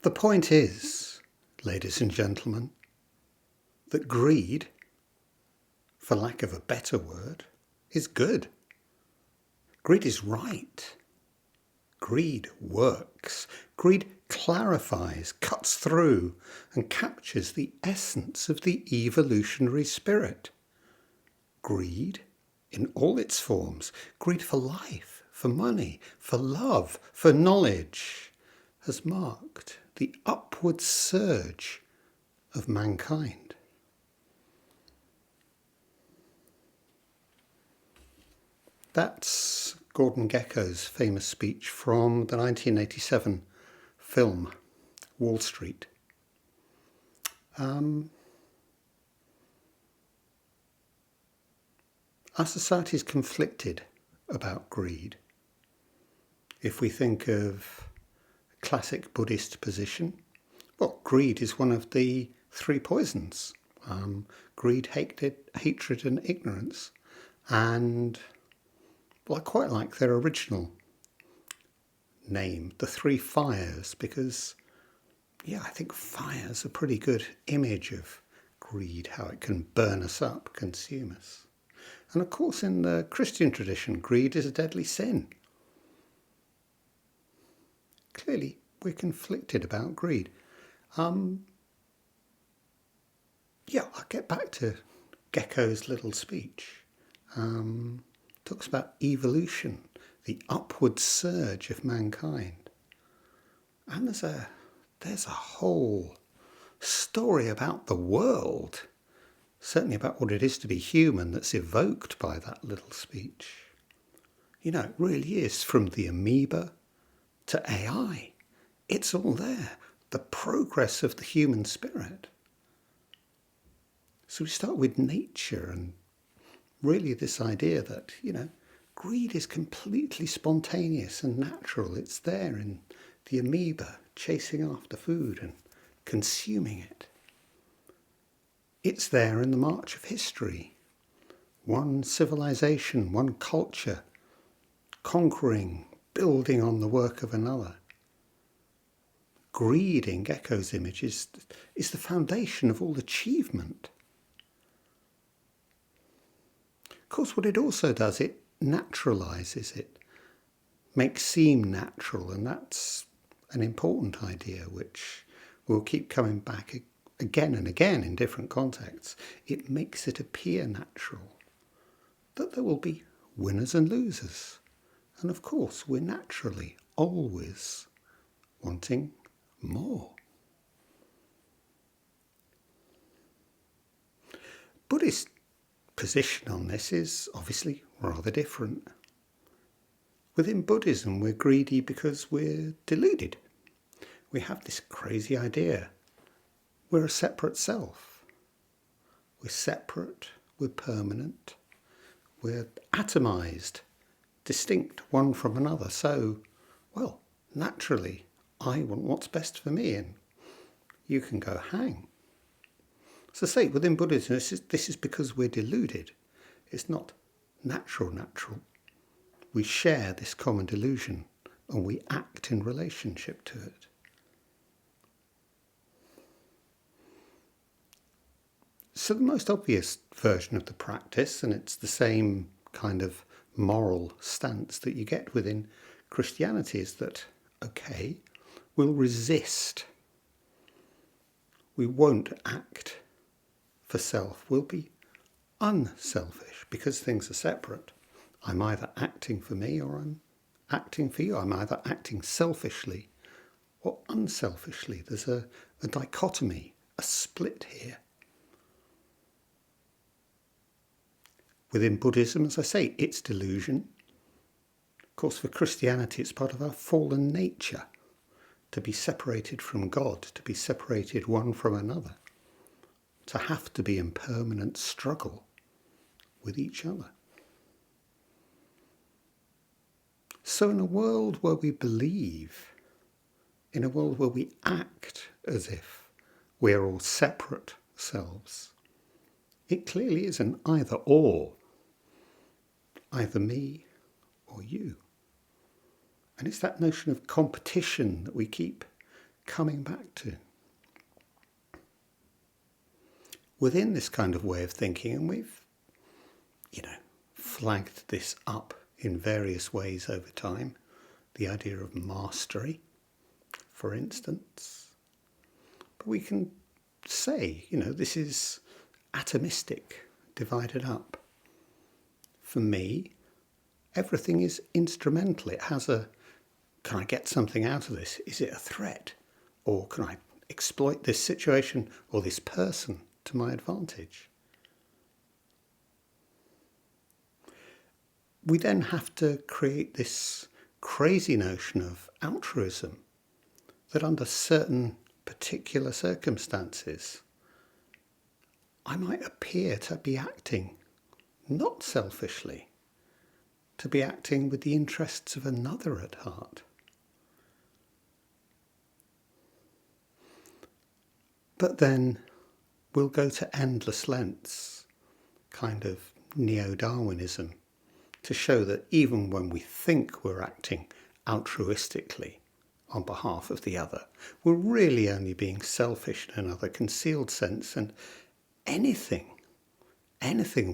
The point is, ladies and gentlemen, that greed, for lack of a better word, is good. Greed is right. Greed works. Greed clarifies, cuts through, and captures the essence of the evolutionary spirit. Greed, in all its forms, greed for life, for money, for love, for knowledge, has marked the upward surge of mankind. That's Gordon Gekko's famous speech from the 1987 film Wall Street. Our society is conflicted about greed. If we think of a classic Buddhist position, well, greed is one of the three poisons. Greed, hatred and ignorance. And well, I quite like their original name, the three fires, because I think fire's a pretty good image of greed, how it can burn us up, consume us. And of course, in the Christian tradition, greed is a deadly sin. Clearly, we're conflicted about greed. I'll get back to Gekko's little speech. Talks about evolution, the upward surge of mankind. And there's a whole story about the world, certainly about what it is to be human, that's evoked by that little speech. It really is, from the amoeba to AI. It's all there, the progress of the human spirit. So we start with nature and really this idea that, greed is completely spontaneous and natural. It's there in the amoeba, chasing after food and consuming it. It's there in the march of history. One civilization, one culture, conquering, building on the work of another. Greed, in Gekko's image, is the foundation of all achievement. Of course, what it also does, it naturalizes it, makes seem natural, and that's an important idea which we'll keep coming back again and again in different contexts. It makes it appear natural, that there will be winners and losers. And of course, we're naturally always wanting more. Buddhist position on this is obviously rather different. Within Buddhism, we're greedy because we're deluded. We have this crazy idea. We're a separate self. We're separate, we're permanent, we're atomized, distinct one from another. So, naturally, I want what's best for me and you can go hang. So say, within Buddhism, this is because we're deluded. It's not natural. We share this common delusion and we act in relationship to it. So the most obvious version of the practice, and it's the same kind of moral stance that you get within Christianity, is that, we'll resist. We won't act for self. We'll be unselfish because things are separate. I'm either acting for me or I'm acting for you. I'm either acting selfishly or unselfishly. There's a dichotomy, a split here. Within Buddhism, as I say, it's delusion. Of course, for Christianity, it's part of our fallen nature to be separated from God, to be separated one from another, to have to be in permanent struggle with each other. So in a world where we believe, in a world where we act as if we're all separate selves, it clearly is an either or, either me or you. And it's that notion of competition that we keep coming back to. Within this kind of way of thinking, and we've, flagged this up in various ways over time, the idea of mastery, for instance. But we can say, this is atomistic, divided up. For me, everything is instrumental. It has can I get something out of this? Is it a threat? Or can I exploit this situation or this person to my advantage? We then have to create this crazy notion of altruism that under certain particular circumstances, I might appear to be acting not selfishly, to be acting with the interests of another at heart. But then we'll go to endless lengths, kind of neo-Darwinism, to show that even when we think we're acting altruistically on behalf of the other, we're really only being selfish in another concealed sense, and anything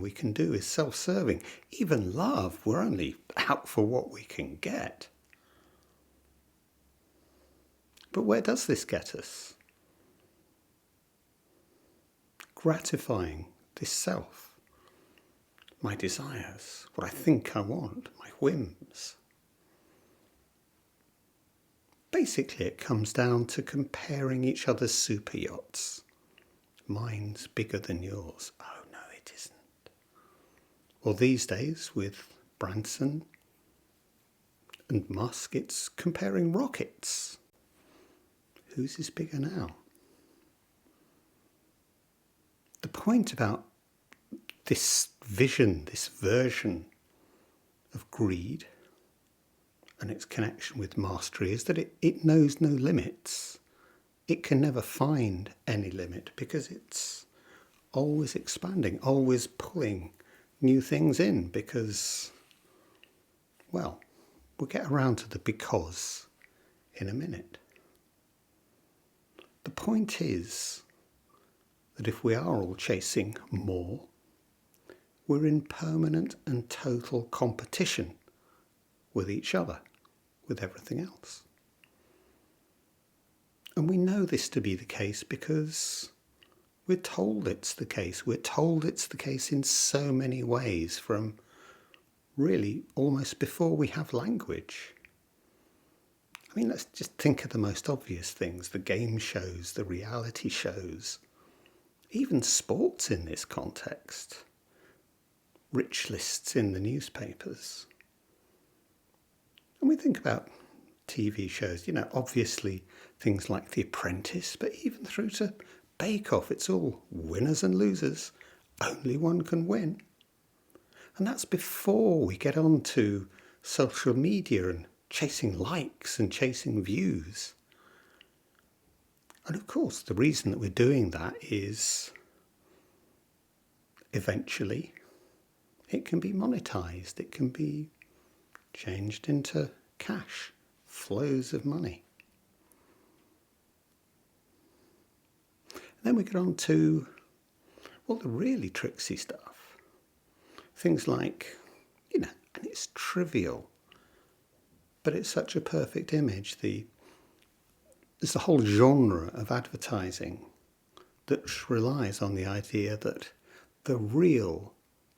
we can do is self-serving. Even love, we're only out for what we can get. But where does this get us? Gratifying this self, my desires, what I think I want, my whims. Basically, it comes down to comparing each other's super yachts. Mine's bigger than yours. Oh, no, it isn't. Or these days, with Branson and Musk, it's comparing rockets. Whose is bigger now? The point about this vision, this version of greed and its connection with mastery is that it knows no limits. It can never find any limit because it's always expanding, always pulling new things in because, well, we'll get around to the because in a minute. The point is that if we are all chasing more, we're in permanent and total competition with each other, with everything else. And we know this to be the case because we're told it's the case. We're told it's the case in so many ways, from really almost before we have language. I mean, let's just think of the most obvious things, the game shows, the reality shows, even sports in this context, rich lists in the newspapers. And we think about TV shows, obviously things like The Apprentice, but even through to Bake Off, it's all winners and losers. Only one can win. And that's before we get on to social media and chasing likes and chasing views. And of course, the reason that we're doing that is eventually it can be monetized. It can be changed into cash, flows of money. And then we get on to, the really tricksy stuff. Things like, and it's trivial, but it's such a perfect image. There's a whole genre of advertising that relies on the idea that the real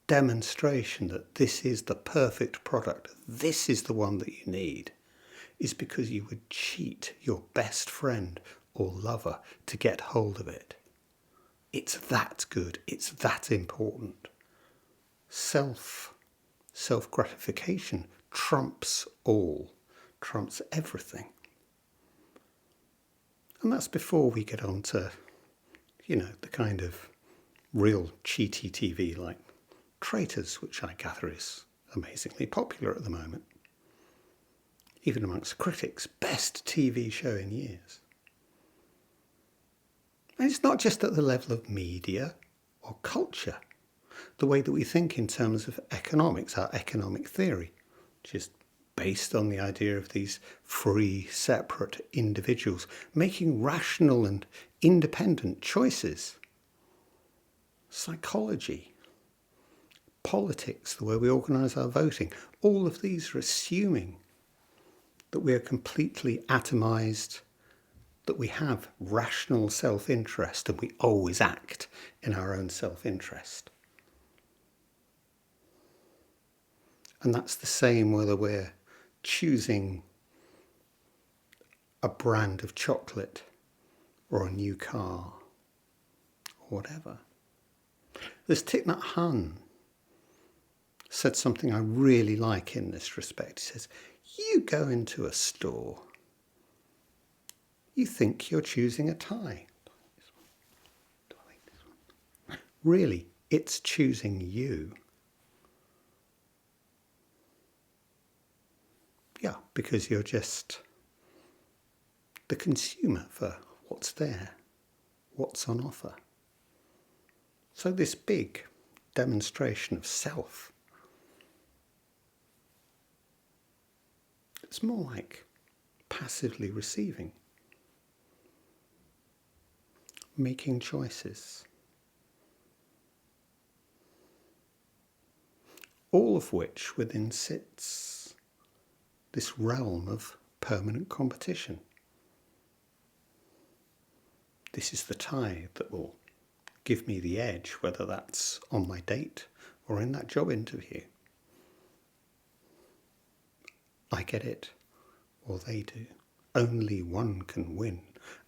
demonstration that this is the perfect product, this is the one that you need, is because you would cheat your best friend or lover to get hold of it. It's that good. It's that important. Self-gratification trumps all, trumps everything. And that's before we get on to, the kind of real cheaty TV like Traitors, which I gather is amazingly popular at the moment. Even amongst critics, best TV show in years. And it's not just at the level of media or culture, the way that we think in terms of economics, our economic theory, which is based on the idea of these free, separate individuals making rational and independent choices. Psychology, politics, the way we organise our voting, all of these are assuming that we are completely atomised, that we have rational self-interest and we always act in our own self-interest. And that's the same whether we're choosing a brand of chocolate or a new car or whatever. There's Thich Nhat Hanh said something I really like in this respect. He says, you go into a store, you think you're choosing a tie. Really, it's choosing you. Yeah, because you're just the consumer for what's there, what's on offer. So this big demonstration of self, it's more like passively receiving, making choices, all of which within sits this realm of permanent competition. This is the tie that will give me the edge, whether that's on my date or in that job interview. I get it, or they do. Only one can win,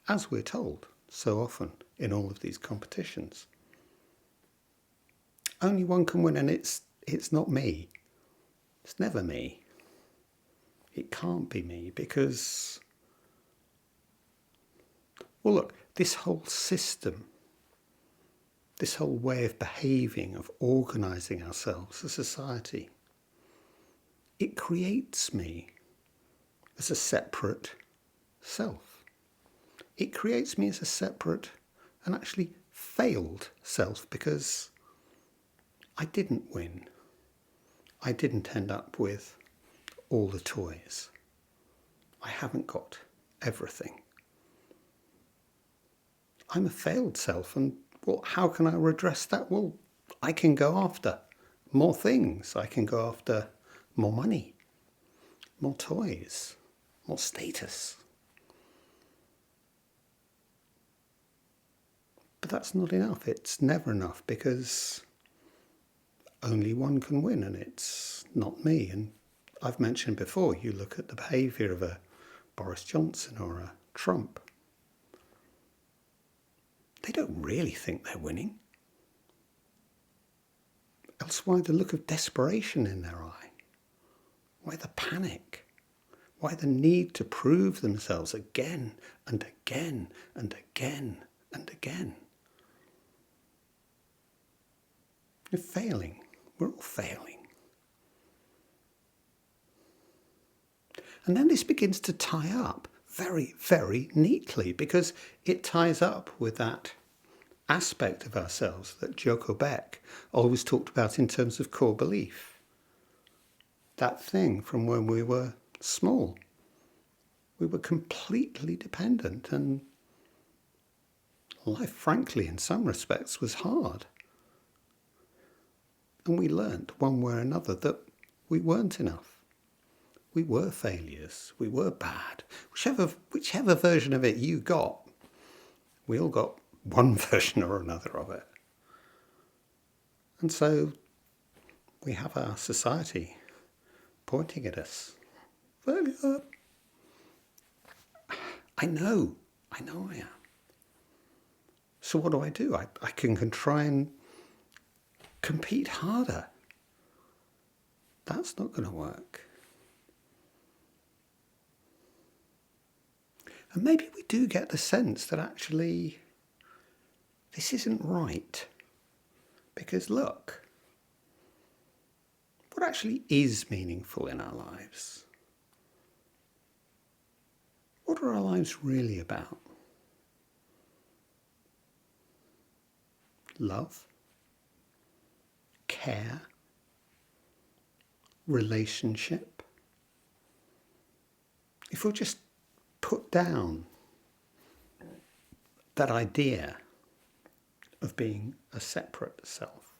as we're told so often in all of these competitions. Only one can win, and it's not me. It's never me. It can't be me because, well, look, this whole system, this whole way of behaving, of organising ourselves as a society, it creates me as a separate self. It creates me as a separate and actually failed self because I didn't win. I didn't end up with all the toys. I haven't got everything. I'm a failed self, and well, how can I redress that? Well, I can go after more things. I can go after more money, more toys, more status. But that's not enough. It's never enough because only one can win, and it's not me. And I've mentioned before, you look at the behaviour of a Boris Johnson or a Trump. They don't really think they're winning. Else why the look of desperation in their eye? Why the panic? Why the need to prove themselves again and again and again and again? You're failing. We're all failing. And then this begins to tie up very, very neatly because it ties up with that aspect of ourselves that Joko Beck always talked about in terms of core belief. That thing from when we were small. We were completely dependent, and life, frankly, in some respects, was hard. And we learnt one way or another that we weren't enough. We were failures. We were bad. Whichever version of it you got, we all got one version or another of it. And so we have our society pointing at us. Failure. I know I am. So what do? I can try and compete harder. That's not going to work. And maybe we do get the sense that actually this isn't right. Because look, what actually is meaningful in our lives? What are our lives really about? Love, care, relationship, if we just put down that idea of being a separate self,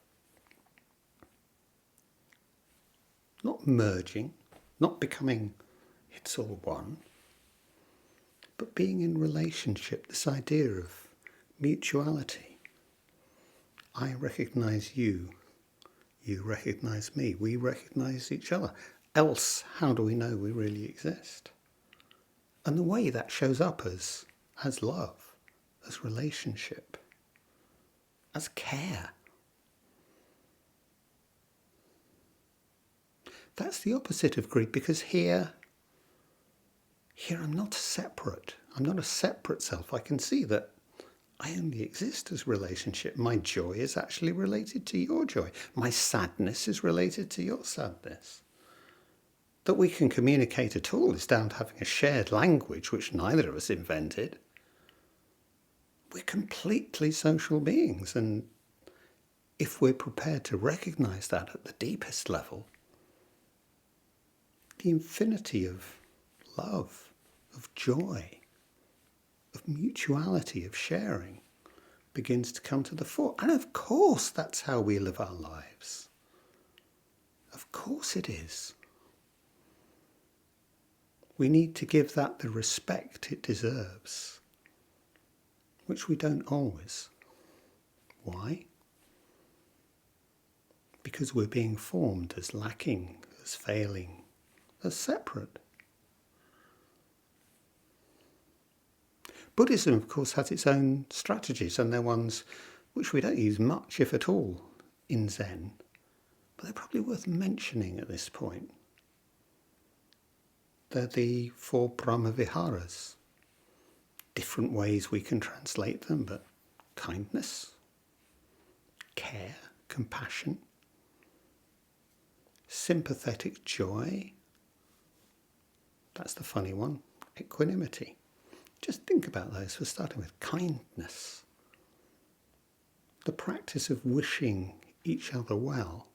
not merging, not becoming it's all one, but being in relationship, this idea of mutuality. I recognise you, you recognise me, we recognise each other. Else, how do we know we really exist? And the way that shows up as love, as relationship, as care. That's the opposite of greed, because here I'm not separate. I'm not a separate self. I can see that I only exist as relationship. My joy is actually related to your joy. My sadness is related to your sadness. That we can communicate at all is down to having a shared language, which neither of us invented. We're completely social beings, and if we're prepared to recognise that at the deepest level, the infinity of love, of joy, of mutuality, of sharing begins to come to the fore. And of course that's how we live our lives. Of course it is. We need to give that the respect it deserves, which we don't always. Why? Because we're being formed as lacking, as failing, as separate. Buddhism, of course, has its own strategies, and they're ones which we don't use much, if at all, in Zen. But they're probably worth mentioning at this point. They're the 4 Brahmaviharas. Different ways we can translate them, but kindness, care, compassion, sympathetic joy. That's the funny one. Equanimity. Just think about those for starting with. Kindness. The practice of wishing each other well.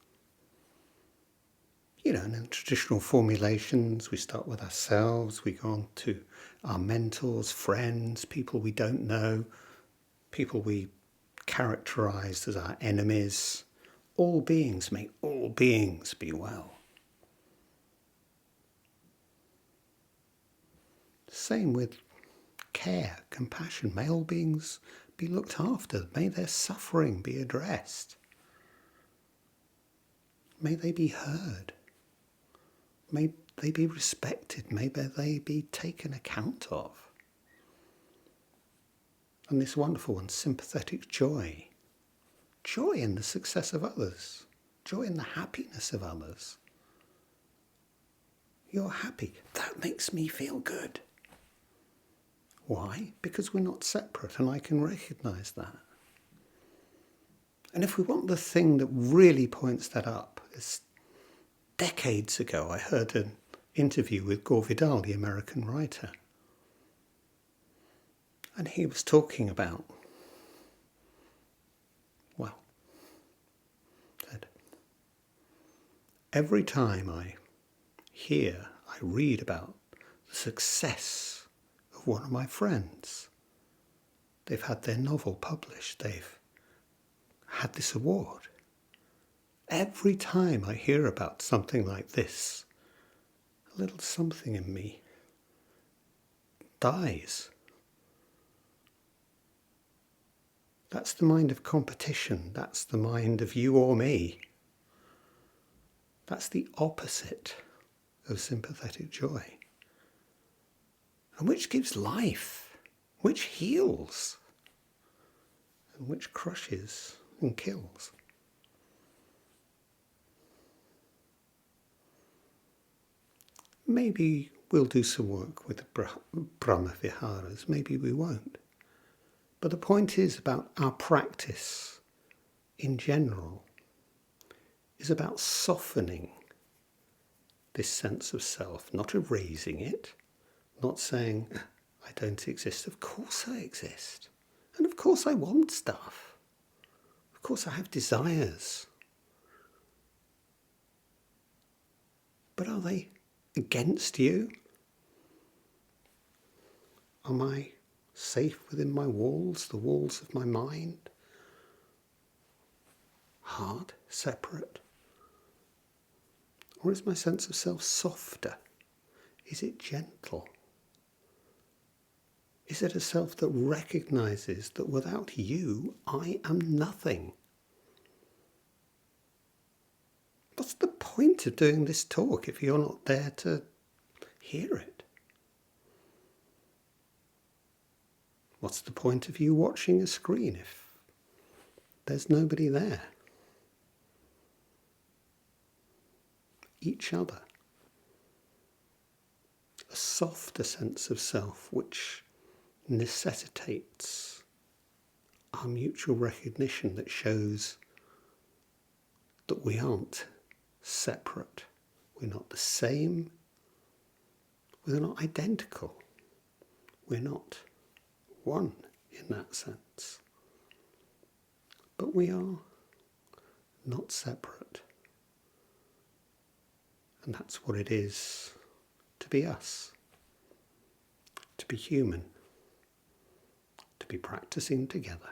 You know, and in traditional formulations, we start with ourselves, we go on to our mentors, friends, people we don't know, people we characterise as our enemies. All beings, may all beings be well. Same with care, compassion. May all beings be looked after. May their suffering be addressed. May they be heard. May they be respected. May they be taken account of. And this wonderful one, sympathetic joy. Joy in the success of others. Joy in the happiness of others. You're happy. That makes me feel good. Why? Because we're not separate, and I can recognise that. And if we want the thing that really points that up, it's decades ago I heard an interview with Gore Vidal, the American writer. And he was talking about, well, that every time I read about the success of one of my friends, they've had their novel published, they've had this award. Every time I hear about something like this, a little something in me dies. That's the mind of competition. That's the mind of you or me. That's the opposite of sympathetic joy. And which gives life, which heals, and which crushes and kills. Maybe we'll do some work with the Brahmaviharas, maybe we won't. But the point is about our practice in general is about softening this sense of self, not erasing it, not saying, I don't exist. Of course I exist. And of course I want stuff. Of course I have desires. But are they against you? Am I safe within my walls, the walls of my mind? Hard, separate? Or is my sense of self softer? Is it gentle? Is it a self that recognizes that without you, I am nothing? What's the point of doing this talk if you're not there to hear it? What's the point of you watching a screen if there's nobody there? Each other. A softer sense of self which necessitates our mutual recognition that shows that we aren't separate. We're not the same. We're not identical. We're not one in that sense. But we are not separate. And that's what it is to be us, to be human, to be practicing together.